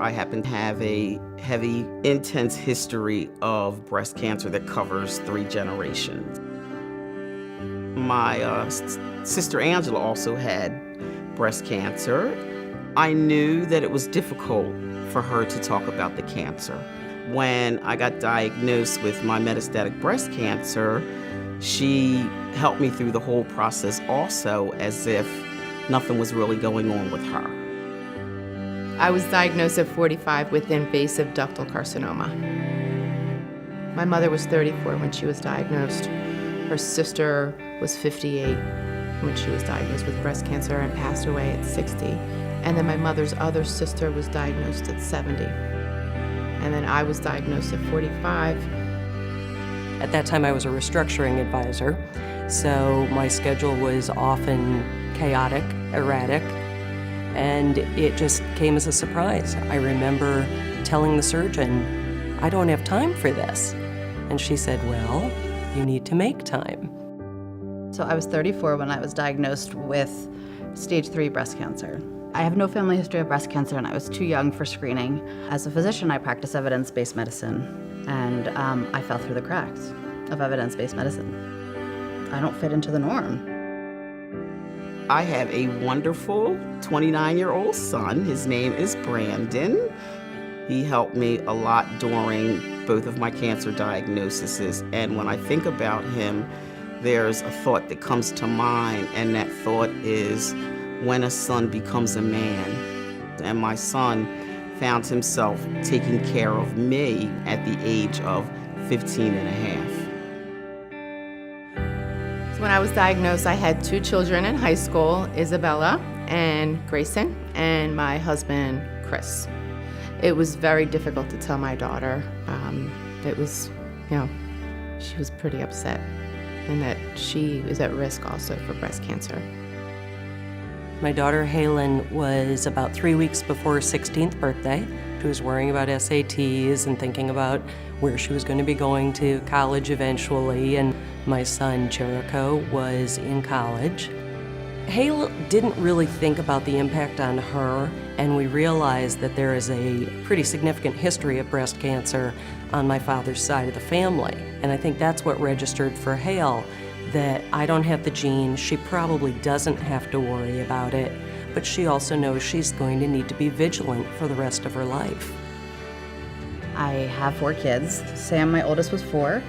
I happen to have a heavy, intense history of breast cancer that covers 3 generations. My sister Angela also had breast cancer. I knew that it was difficult for her to talk about the cancer. When I got diagnosed with my metastatic breast cancer, she helped me through the whole process also, as if nothing was really going on with her. I was diagnosed at 45 with invasive ductal carcinoma. My mother was 34 when she was diagnosed. Her sister was 58 when she was diagnosed with breast cancer and passed away at 60. And then my mother's other sister was diagnosed at 70. And then I was diagnosed at 45. At that time, I was a restructuring advisor, so my schedule was often chaotic, erratic, and it just came as a surprise. I remember telling the surgeon, I don't have time for this. And she said, well, you need to make time. So I was 34 when I was diagnosed with stage 3 breast cancer. I have no family history of breast cancer, and I was too young for screening. As a physician, I practice evidence-based medicine, and I fell through the cracks of evidence-based medicine. I don't fit into the norm. I have a wonderful 29-year-old son. His name is Brandon. He helped me a lot during both of my cancer diagnoses, and when I think about him, there's a thought that comes to mind, and that thought is when a son becomes a man. And my son found himself taking care of me at the age of 15 and a half. So when I was diagnosed, I had 2 children in high school, Isabella and Grayson, and my husband, Chris. It was very difficult to tell my daughter. It was, she was pretty upset, and that she is at risk also for breast cancer. My daughter Halen was about 3 weeks before her 16th birthday. She was worrying about SATs and thinking about where she was going to be going to college eventually, and my son Jericho was in college. Hale didn't really think about the impact on her, and we realized that there is a pretty significant history of breast cancer on my father's side of the family. And I think that's what registered for Hale, that I don't have the gene, she probably doesn't have to worry about it, but she also knows she's going to need to be vigilant for the rest of her life. I have 4 kids. Sam, my oldest, was 4.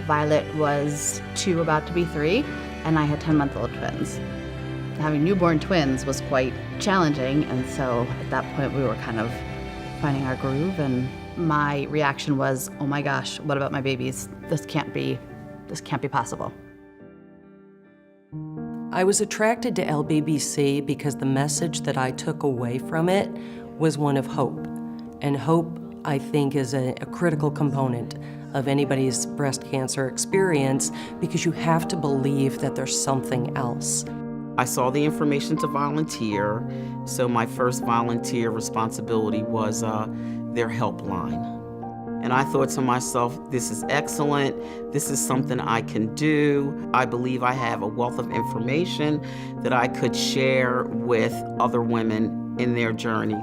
Violet was 2, about to be 3, and I had 10-month-old twins. Having newborn twins was quite challenging, and so at that point we were kind of finding our groove, and my reaction was, oh my gosh, what about my babies? This can't be possible. I was attracted to LBBC because the message that I took away from it was one of hope. And hope, I think, is a critical component of anybody's breast cancer experience, because you have to believe that there's something else. I saw the information to volunteer, so my first volunteer responsibility was their helpline. And I thought to myself, this is excellent, this is something I can do. I believe I have a wealth of information that I could share with other women in their journey.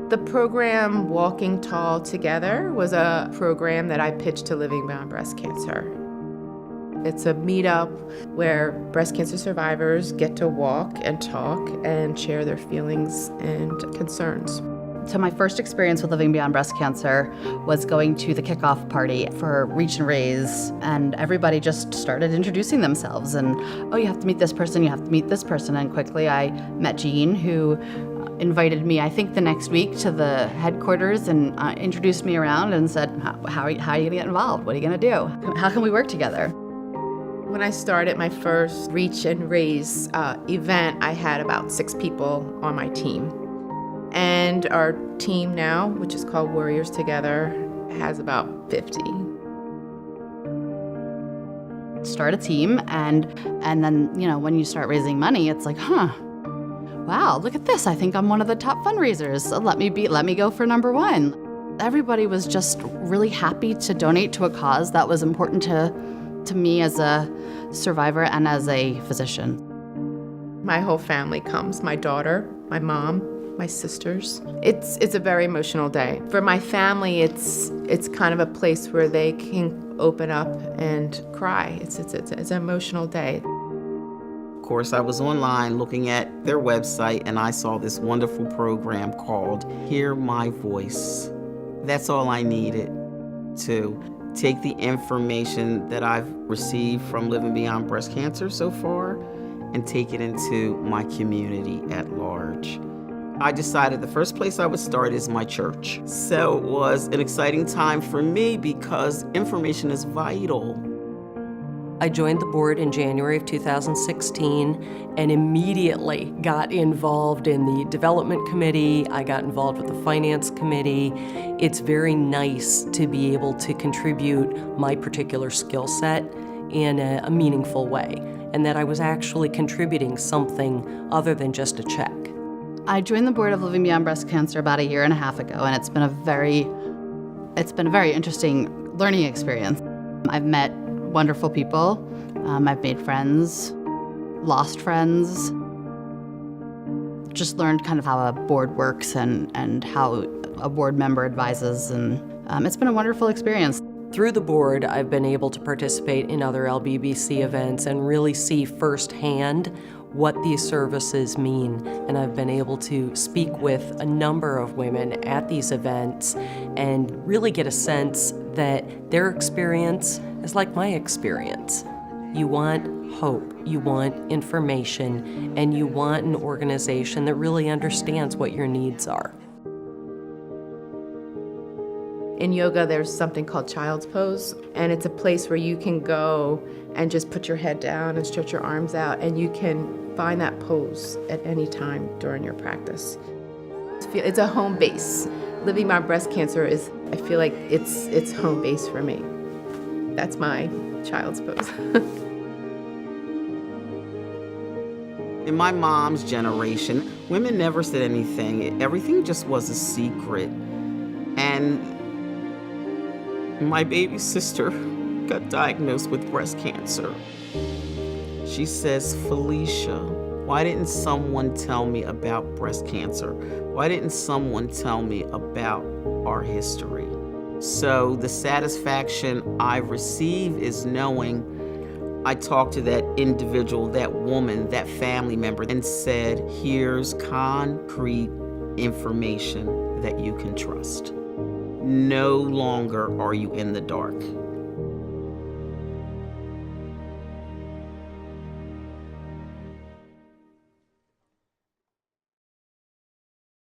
The program Walking Tall Together was a program that I pitched to Living Beyond Breast Cancer. It's a meetup where breast cancer survivors get to walk and talk and share their feelings and concerns. So my first experience with Living Beyond Breast Cancer was going to the kickoff party for Reach and Raise, and everybody just started introducing themselves, and, oh, you have to meet this person, you have to meet this person, and quickly I met Jean, who invited me, I think the next week, to the headquarters and introduced me around and said, how are you gonna get involved? What are you gonna do? How can we work together? When I started my first Reach and Raise event, I had about 6 people on my team. And our team now, which is called Warriors Together, has about 50. Start a team, and then, when you start raising money, it's like, wow, look at this. I think I'm one of the top fundraisers. So let me go for number 1. Everybody was just really happy to donate to a cause that was important to me as a survivor and as a physician. My whole family comes, my daughter, my mom, my sisters. It's a very emotional day. For my family, it's kind of a place where they can open up and cry. It's an emotional day. Of course, I was online looking at their website and I saw this wonderful program called Hear My Voice. That's all I needed to take the information that I've received from Living Beyond Breast Cancer so far and take it into my community at large. I decided the first place I would start is my church. So it was an exciting time for me because information is vital. I joined the board in January of 2016 and immediately got involved in the development committee. I got involved with the finance committee. It's very nice to be able to contribute my particular skill set in a meaningful way, and that I was actually contributing something other than just a check. I joined the board of Living Beyond Breast Cancer about 1.5 years ago, and it's been a very interesting learning experience. I've met wonderful people. I've made friends, lost friends, just learned kind of how a board works and how a board member advises, and it's been a wonderful experience. Through the board, I've been able to participate in other LBBC events and really see firsthand what these services mean. And I've been able to speak with a number of women at these events and really get a sense that their experience is like my experience. You want hope, you want information, and you want an organization that really understands what your needs are. In yoga, there's something called child's pose, and it's a place where you can go and just put your head down and stretch your arms out, and you can find that pose at any time during your practice. It's a home base. Living Beyond Breast Cancer is, I feel like it's home base for me. That's my child's pose. In my mom's generation, women never said anything. Everything just was a secret. And my baby sister got diagnosed with breast cancer. She says, "Felicia, why didn't someone tell me about breast cancer? Why didn't someone tell me about our history?" So the satisfaction I receive is knowing I talked to that individual, that woman, that family member, and said, here's concrete information that you can trust. No longer are you in the dark.